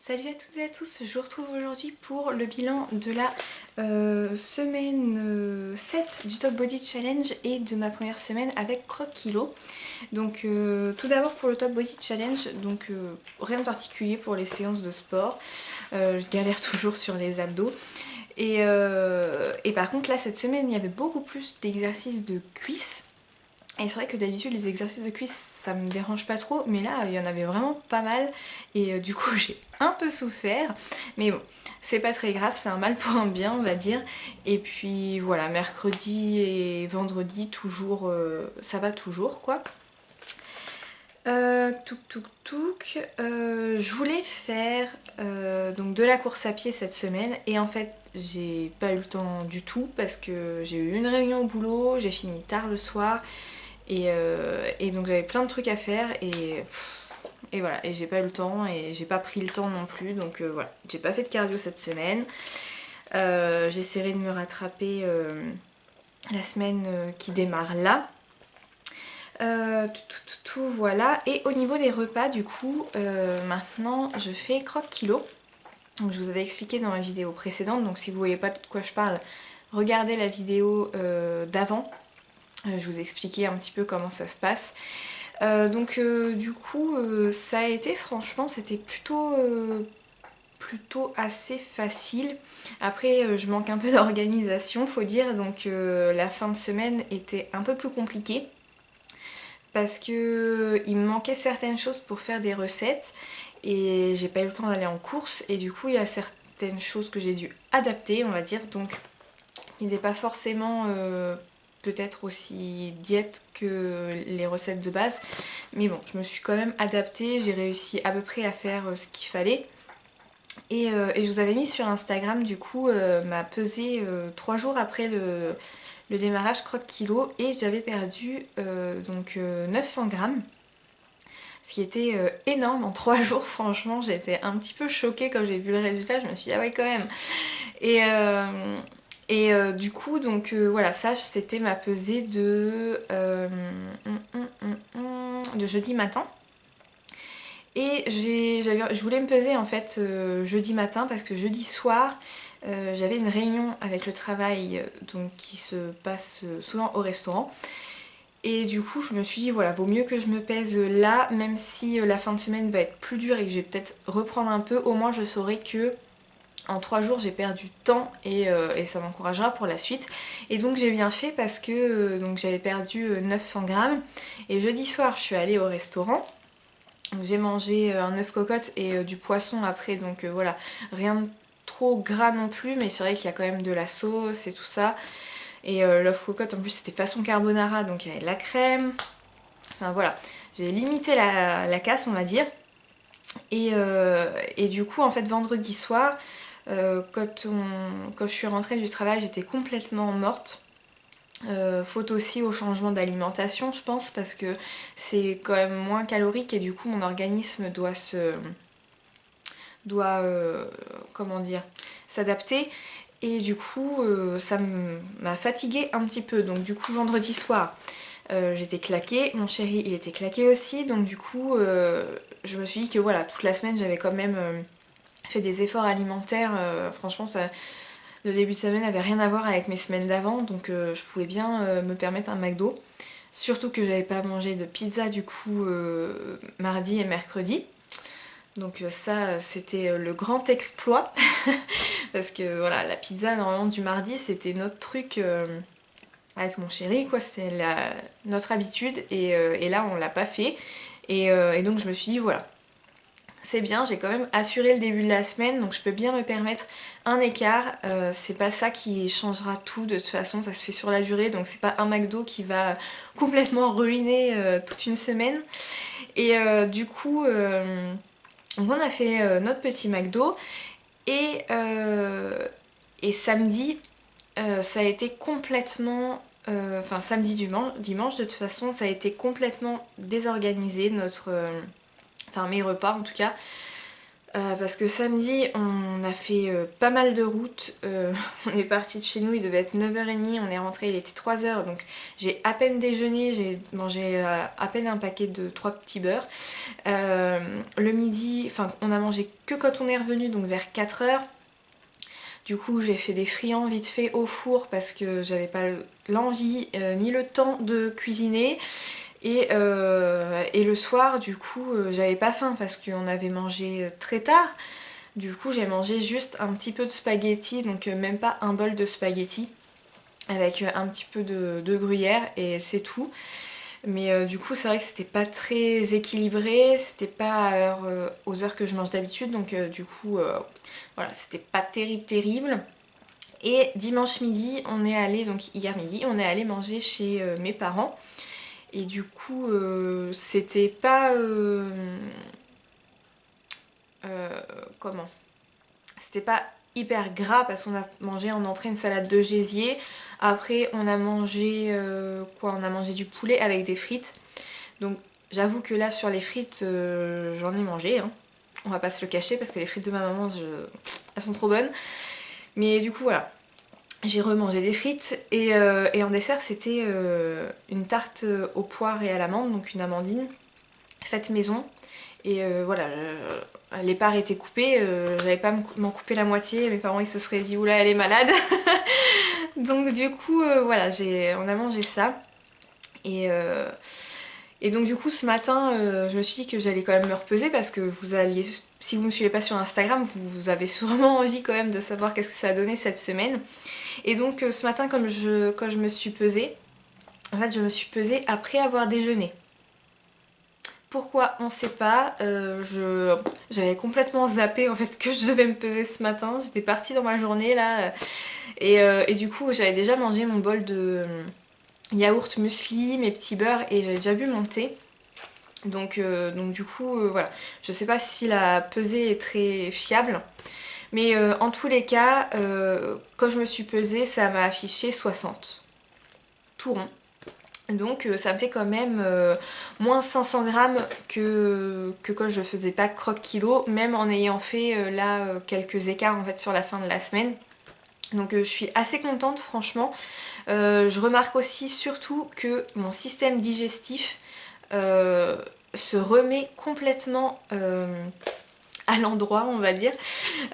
Salut à toutes et à tous, je vous retrouve aujourd'hui pour le bilan de la semaine 7 du Top Body Challenge et de ma première semaine avec Croc Kilo. Donc tout d'abord pour le Top Body Challenge, donc rien de particulier pour les séances de sport, je galère toujours sur les abdos. Et par contre là cette semaine il y avait beaucoup plus d'exercices de cuisses. Et c'est vrai que d'habitude les exercices de cuisses ça me dérange pas trop, mais là il y en avait vraiment pas mal et du coup j'ai un peu souffert, mais bon c'est pas très grave, c'est un mal pour un bien on va dire. Et puis voilà, mercredi et vendredi toujours ça va toujours quoi. Je voulais faire donc de la course à pied cette semaine et en fait j'ai pas eu le temps du tout parce que j'ai eu une réunion au boulot, j'ai fini tard le soir. Et donc j'avais plein de trucs à faire et voilà, et j'ai pas eu le temps et j'ai pas pris le temps non plus, donc voilà, j'ai pas fait de cardio cette semaine. J'essaierai de me rattraper la semaine qui démarre là. Voilà. Et au niveau des repas du coup, maintenant je fais Croc Kilo. Donc je vous avais expliqué dans ma vidéo précédente, donc si vous voyez pas de quoi je parle, regardez la vidéo d'avant. Je vous expliquais un petit peu comment ça se passe. Du coup ça a été, franchement c'était plutôt assez facile. Après je manque un peu d'organisation faut dire, donc la fin de semaine était un peu plus compliquée parce que il me manquait certaines choses pour faire des recettes et j'ai pas eu le temps d'aller en course et du coup il y a certaines choses que j'ai dû adapter on va dire, donc il n'est pas forcément peut-être aussi diète que les recettes de base, mais bon je me suis quand même adaptée, j'ai réussi à peu près à faire ce qu'il fallait. Et je vous avais mis sur Instagram du coup ma pesée 3 jours après le démarrage Croc Kilo et j'avais perdu 900 grammes. Ce qui était énorme en 3 jours, franchement j'étais un petit peu choquée quand j'ai vu le résultat, je me suis dit ah ouais quand même. Et, du coup donc voilà, ça c'était ma pesée de jeudi matin. Et je voulais me peser en fait jeudi matin parce que jeudi soir j'avais une réunion avec le travail donc qui se passe souvent au restaurant. Et du coup je me suis dit voilà, vaut mieux que je me pèse là, même si la fin de semaine va être plus dure et que je vais peut-être reprendre un peu, au moins je saurai que en 3 jours j'ai perdu du temps et ça m'encouragera pour la suite. Et donc j'ai bien fait parce que donc j'avais perdu 900 grammes et jeudi soir je suis allée au restaurant. J'ai mangé un œuf cocotte et du poisson après, donc voilà, rien de trop gras non plus, mais c'est vrai qu'il y a quand même de la sauce et tout ça. Et l'œuf cocotte en plus c'était façon carbonara, donc il y avait de la crème. Enfin voilà, j'ai limité la casse on va dire. Et du coup en fait vendredi soir, quand je suis rentrée du travail j'étais complètement morte. Faute aussi au changement d'alimentation je pense, parce que c'est quand même moins calorique et du coup mon organisme doit comment dire, s'adapter. Et du coup ça m'a fatiguée un petit peu, donc du coup vendredi soir j'étais claquée, mon chéri il était claqué aussi, donc du coup je me suis dit que voilà, toute la semaine j'avais quand même fait des efforts alimentaires, franchement ça, le début de semaine n'avait rien à voir avec mes semaines d'avant, donc je pouvais bien me permettre un McDo. Surtout que j'avais pas mangé de pizza du coup mardi et mercredi. Donc ça c'était le grand exploit. Parce que voilà, la pizza normalement du mardi c'était notre truc avec mon chéri quoi, c'était notre habitude et là on l'a pas fait. Et donc je me suis dit voilà, c'est bien, j'ai quand même assuré le début de la semaine, donc je peux bien me permettre un écart. C'est pas ça qui changera tout, de toute façon ça se fait sur la durée, donc c'est pas un McDo qui va complètement ruiner toute une semaine. Et du coup on a fait notre petit McDo et samedi ça a été complètement enfin samedi dimanche de toute façon ça a été complètement désorganisé, notre enfin mes repas en tout cas. Parce que samedi on a fait pas mal de routes, on est parti de chez nous, il devait être 9h30, on est rentré, il était 3h, donc j'ai à peine déjeuné, j'ai mangé à peine un paquet de 3 petits beurres. Le midi, enfin on a mangé que quand on est revenu, donc vers 4h. Du coup j'ai fait des friands vite fait au four parce que j'avais pas l'envie ni le temps de cuisiner. Et le soir du coup j'avais pas faim parce qu'on avait mangé très tard. Du coup j'ai mangé juste un petit peu de spaghettis, donc même pas un bol de spaghettis avec un petit peu de gruyère et c'est tout. Mais du coup c'est vrai que c'était pas très équilibré, c'était pas aux heures que je mange d'habitude, donc du coup voilà, c'était pas terrible. Et dimanche midi on est allé, donc hier midi on est allé manger chez mes parents. Et du coup c'était pas comment, c'était pas hyper gras parce qu'on a mangé en entrée une salade de gésier. Après on a mangé quoi, on a mangé du poulet avec des frites. Donc j'avoue que là sur les frites j'en ai mangé, hein. On va pas se le cacher parce que les frites de ma maman elles sont trop bonnes. Mais du coup voilà, j'ai remangé des frites et en dessert c'était une tarte aux poires et à l'amande, donc une amandine faite maison. Et voilà, les parts étaient coupées, j'avais pas m'en couper la moitié, mes parents ils se seraient dit oula elle est malade. Donc du coup voilà, on a mangé ça. Et, euh, et donc du coup ce matin je me suis dit que j'allais quand même me repeser parce que vous alliez, si vous me suivez pas sur Instagram, vous avez sûrement envie quand même de savoir qu'est-ce que ça a donné cette semaine. Et donc ce matin quand je me suis pesée, en fait je me suis pesée après avoir déjeuné. Pourquoi on sait pas, j'avais complètement zappé en fait que je devais me peser ce matin, j'étais partie dans ma journée là et du coup j'avais déjà mangé mon bol de yaourt muesli, mes petits beurres et j'avais déjà bu mon thé. Donc du coup voilà, je sais pas si la pesée est très fiable, mais en tous les cas quand je me suis pesée ça m'a affiché 60, tout rond. Donc ça me fait quand même moins 500 grammes que quand je faisais pas croque kilo, même en ayant fait là quelques écarts en fait sur la fin de la semaine. Donc je suis assez contente franchement. Je remarque aussi surtout que mon système digestif se remet complètement à l'endroit on va dire.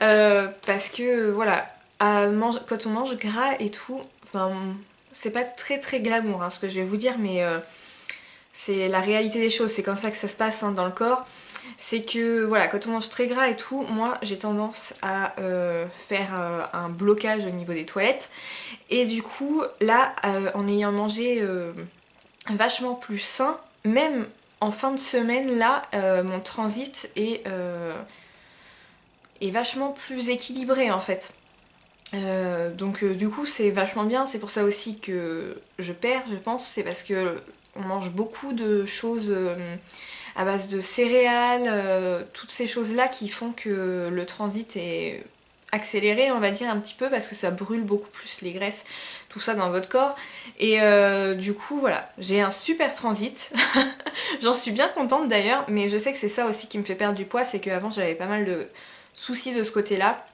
Parce que voilà, quand on mange gras et tout, enfin c'est pas très glamour hein, ce que je vais vous dire, mais c'est la réalité des choses, c'est comme ça que ça se passe hein, dans le corps. C'est que voilà, quand on mange très gras et tout, moi j'ai tendance à faire un blocage au niveau des toilettes. Et du coup, là, en ayant mangé vachement plus sain, même en fin de semaine, là, mon transit est vachement plus équilibré en fait. Donc du coup c'est vachement bien, c'est pour ça aussi que je perds je pense, c'est parce que on mange beaucoup de choses à base de céréales, toutes ces choses là qui font que le transit est accéléré on va dire un petit peu parce que ça brûle beaucoup plus les graisses, tout ça dans votre corps et du coup voilà, j'ai un super transit, j'en suis bien contente d'ailleurs, mais je sais que c'est ça aussi qui me fait perdre du poids, c'est qu'avant j'avais pas mal de soucis de ce côté là.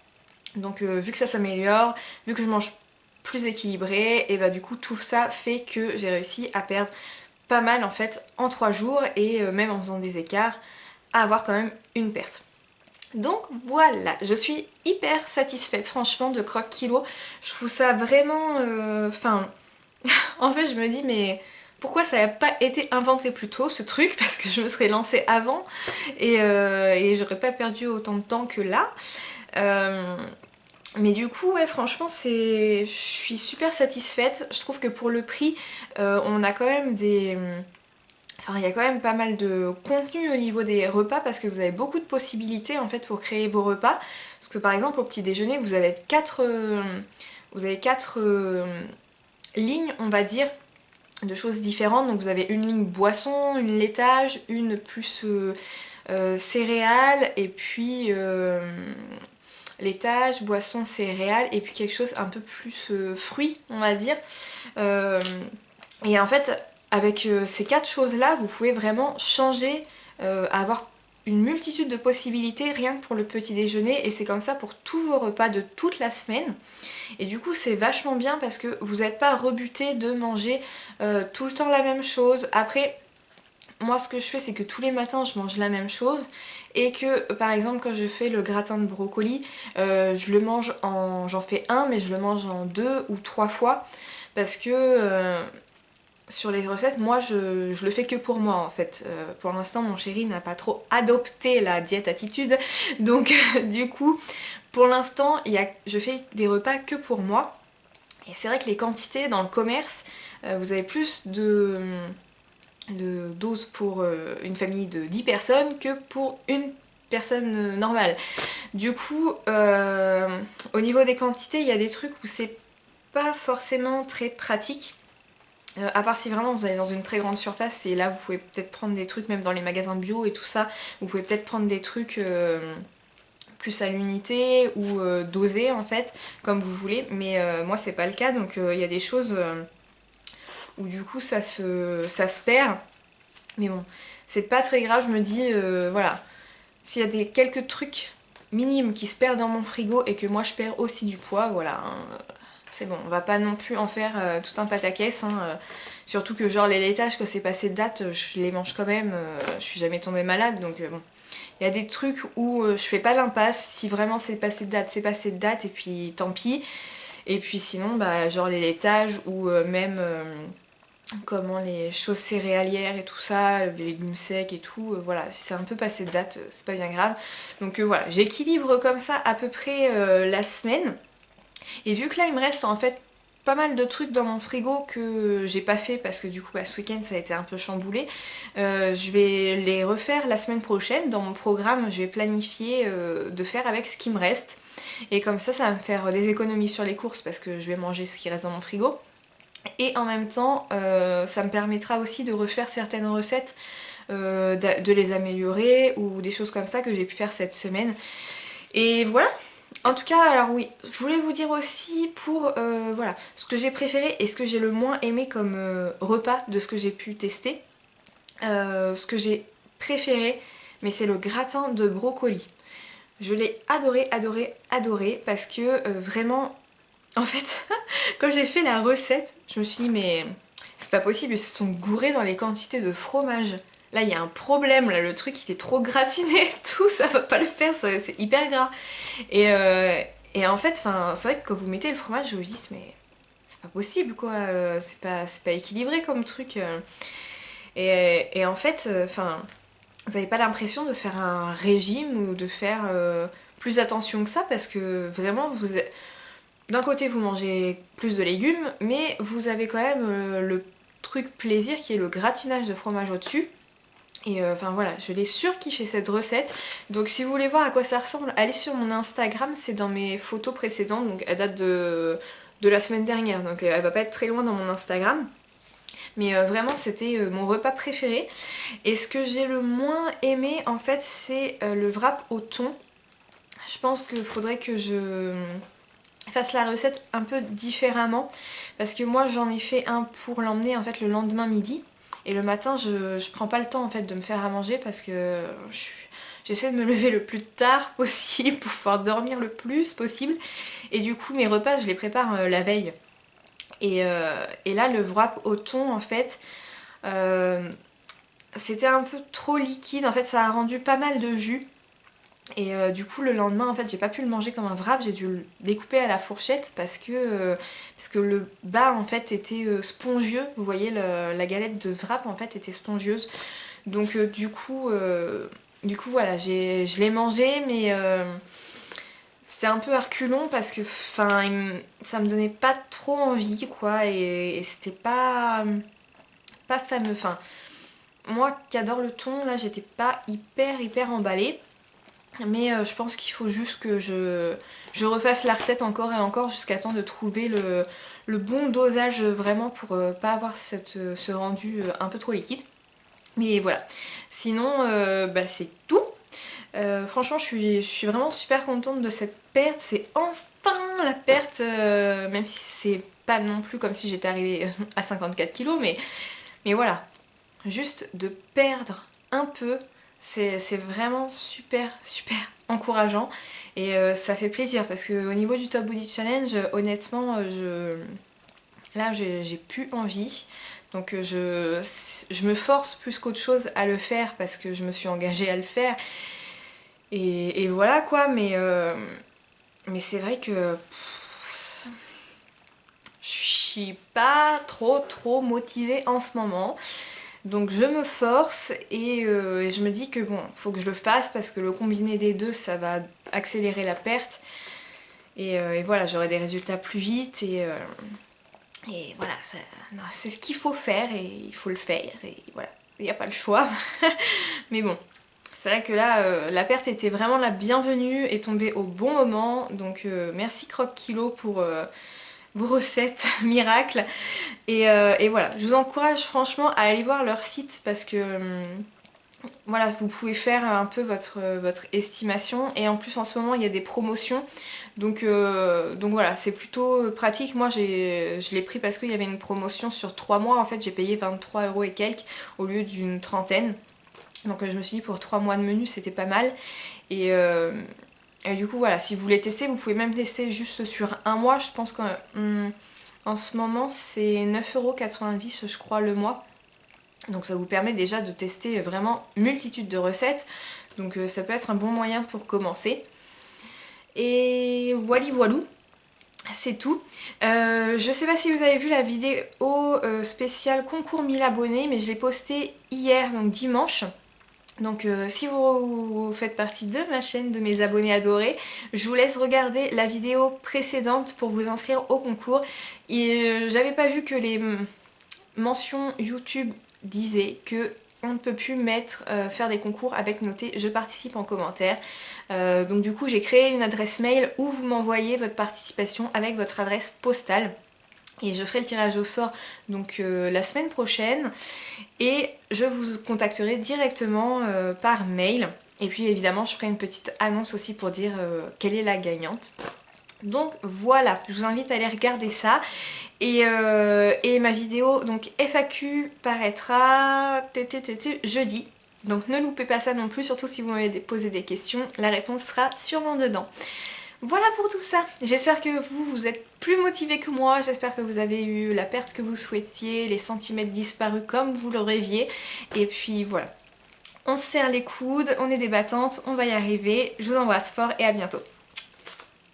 Donc vu que ça s'améliore, vu que je mange plus équilibré, et bah du coup tout ça fait que j'ai réussi à perdre pas mal en fait en 3 jours et même en faisant des écarts à avoir quand même une perte. Donc voilà, je suis hyper satisfaite franchement de Croque Kilo. Je trouve ça vraiment... Enfin, en fait je me dis mais pourquoi ça n'a pas été inventé plus tôt ce truc, parce que je me serais lancée avant et j'aurais pas perdu autant de temps que là. Mais du coup ouais franchement je suis super satisfaite. Je trouve que pour le prix on a quand même des... Enfin il y a quand même pas mal de contenu au niveau des repas parce que vous avez beaucoup de possibilités en fait pour créer vos repas. Parce que par exemple au petit déjeuner vous avez 4 lignes on va dire de choses différentes. Donc vous avez une ligne boisson, une laitage, une plus céréales et puis laitage, boisson, céréales et puis quelque chose un peu plus fruits on va dire. Et en fait avec ces 4 choses là vous pouvez vraiment changer, avoir une multitude de possibilités rien que pour le petit déjeuner et c'est comme ça pour tous vos repas de toute la semaine. Et du coup c'est vachement bien parce que vous n'êtes pas rebuté de manger tout le temps la même chose. Après, moi ce que je fais c'est que tous les matins je mange la même chose et que par exemple quand je fais le gratin de brocoli, je le mange j'en fais un mais je le mange en 2 ou 3 fois parce que sur les recettes, moi je le fais que pour moi en fait. Pour l'instant mon chéri n'a pas trop adopté la diète attitude, donc du coup pour l'instant je fais des repas que pour moi. Et c'est vrai que les quantités dans le commerce, vous avez plus de doses pour une famille de 10 personnes que pour une personne normale. Du coup, au niveau des quantités, il y a des trucs où c'est pas forcément très pratique. À part si vraiment vous allez dans une très grande surface et là vous pouvez peut-être prendre des trucs même dans les magasins bio et tout ça, vous pouvez peut-être prendre des trucs plus à l'unité ou dosés en fait, comme vous voulez, mais moi c'est pas le cas donc il y a des choses où du coup ça se perd, mais bon, c'est pas très grave, je me dis voilà, s'il y a quelques trucs minimes qui se perdent dans mon frigo et que moi je perds aussi du poids, voilà, hein, c'est bon, on va pas non plus en faire tout un pataquès, hein, surtout que genre les laitages quand c'est passé de date, je les mange quand même, je suis jamais tombée malade donc bon. Il y a des trucs où je fais pas l'impasse, si vraiment c'est passé de date, c'est passé de date et puis tant pis. Et puis sinon, bah, genre les laitages ou même comment les choses céréalières et tout ça, les légumes secs et tout, voilà, si c'est un peu passé de date, c'est pas bien grave. Donc voilà, j'équilibre comme ça à peu près la semaine. Et vu que là il me reste en fait pas mal de trucs dans mon frigo que j'ai pas fait parce que du coup bah, ce week-end ça a été un peu chamboulé, je vais les refaire la semaine prochaine. Dans mon programme je vais planifier de faire avec ce qui me reste et comme ça va me faire des économies sur les courses parce que je vais manger ce qui reste dans mon frigo. Et en même temps, ça me permettra aussi de refaire certaines recettes, de les améliorer ou des choses comme ça que j'ai pu faire cette semaine. Et voilà. En tout cas, alors oui, je voulais vous dire aussi pour voilà, ce que j'ai préféré et ce que j'ai le moins aimé comme repas de ce que j'ai pu tester. Ce que j'ai préféré, mais c'est le gratin de brocoli. Je l'ai adoré, adoré, adoré parce que vraiment, en fait, quand j'ai fait la recette, je me suis dit mais c'est pas possible, ils se sont gourés dans les quantités de fromage. Là, il y a un problème, là, le truc il est trop gratiné et tout, ça va pas le faire, c'est hyper gras. Et, euh, et en fait, c'est vrai que quand vous mettez le fromage, vous vous dites mais c'est pas possible quoi, c'est pas équilibré comme truc. Et en fait, vous avez pas l'impression de faire un régime ou de faire plus attention que ça parce que vraiment d'un côté vous mangez plus de légumes mais vous avez quand même le truc plaisir qui est le gratinage de fromage au-dessus. Et enfin voilà, je l'ai surkiffé cette recette. Donc si vous voulez voir à quoi ça ressemble, allez sur mon Instagram, c'est dans mes photos précédentes, donc elle date de la semaine dernière, donc elle va pas être très loin dans mon Instagram. Mais vraiment c'était mon repas préféré. Et ce que j'ai le moins aimé en fait c'est le wrap au thon. Je pense qu'il faudrait que je fasse la recette un peu différemment parce que moi j'en ai fait un pour l'emmener en fait le lendemain midi et le matin je prends pas le temps en fait de me faire à manger parce que j'essaie de me lever le plus tard possible pour pouvoir dormir le plus possible et du coup mes repas je les prépare la veille et là le wrap au thon en fait euh, c'était un peu trop liquide, en fait ça a rendu pas mal de jus. Et du coup le lendemain en fait j'ai pas pu le manger comme un wrap, j'ai dû le découper à la fourchette parce que le bas en fait était spongieux, vous voyez la galette de wrap en fait était spongieuse. Donc du coup voilà, je l'ai mangé mais c'était un peu à reculons parce que ça me donnait pas trop envie quoi et c'était pas fameux. Enfin, moi qui adore le thon là j'étais pas hyper emballée. Mais je pense qu'il faut juste que je refasse la recette encore et encore jusqu'à temps de trouver le bon dosage vraiment pour pas avoir ce rendu un peu trop liquide. Mais voilà. Sinon, bah, c'est tout. Franchement, je suis vraiment super contente de cette perte. C'est enfin la perte, même si c'est pas non plus comme si j'étais arrivée à 54 kilos, mais voilà. Juste de perdre un peu, C'est vraiment super encourageant et ça fait plaisir parce que au niveau du Top Body Challenge, honnêtement, là j'ai plus envie. Donc je me force plus qu'autre chose à le faire parce que je me suis engagée à le faire. Et voilà quoi, mais c'est vrai que je suis pas trop motivée en ce moment. Donc je me force et je me dis que bon, faut que je le fasse parce que le combiné des deux, ça va accélérer la perte. Et voilà, j'aurai des résultats plus vite et voilà, c'est ce qu'il faut faire et il faut le faire et voilà, il n'y a pas le choix. Mais bon, c'est vrai que là, la perte était vraiment la bienvenue et tombée au bon moment. Donc merci Croque Kilo pour vos recettes miracles. Et voilà, je vous encourage franchement à aller voir leur site parce que voilà, vous pouvez faire un peu votre estimation. Et en plus en ce moment il y a des promotions. Donc voilà, c'est plutôt pratique. Moi je l'ai pris parce qu'il y avait une promotion sur 3 mois. En fait j'ai payé 23 € et quelques au lieu d'une trentaine. Donc je me suis dit pour 3 mois de menu c'était pas mal. Et du coup voilà, si vous voulez tester, vous pouvez même tester juste sur un mois. Je pense qu'en ce moment c'est 9,90 € je crois le mois. Donc ça vous permet déjà de tester vraiment multitude de recettes. Donc ça peut être un bon moyen pour commencer. Et voilou, c'est tout. Je sais pas si vous avez vu la vidéo spéciale concours 1000 abonnés, mais je l'ai postée hier, donc dimanche. Donc si vous faites partie de ma chaîne, de mes abonnés adorés, je vous laisse regarder la vidéo précédente pour vous inscrire au concours. Et j'avais pas vu que les mentions YouTube disaient que on ne peut plus faire des concours avec noté je participe en commentaire. Donc du coup j'ai créé une adresse mail où vous m'envoyez votre participation avec votre adresse postale. Et je ferai le tirage au sort donc la semaine prochaine et je vous contacterai directement par mail. Et puis évidemment je ferai une petite annonce aussi pour dire quelle est la gagnante. Donc voilà, je vous invite à aller regarder ça. Et ma vidéo donc FAQ paraîtra jeudi. Donc ne loupez pas ça non plus, surtout si vous m'avez posé des questions, la réponse sera sûrement dedans. Voilà pour tout ça, j'espère que vous êtes plus motivés que moi, j'espère que vous avez eu la perte que vous souhaitiez, les centimètres disparus comme vous le rêviez, et puis voilà. On se serre les coudes, on est débattantes, on va y arriver, je vous embrasse fort et à bientôt.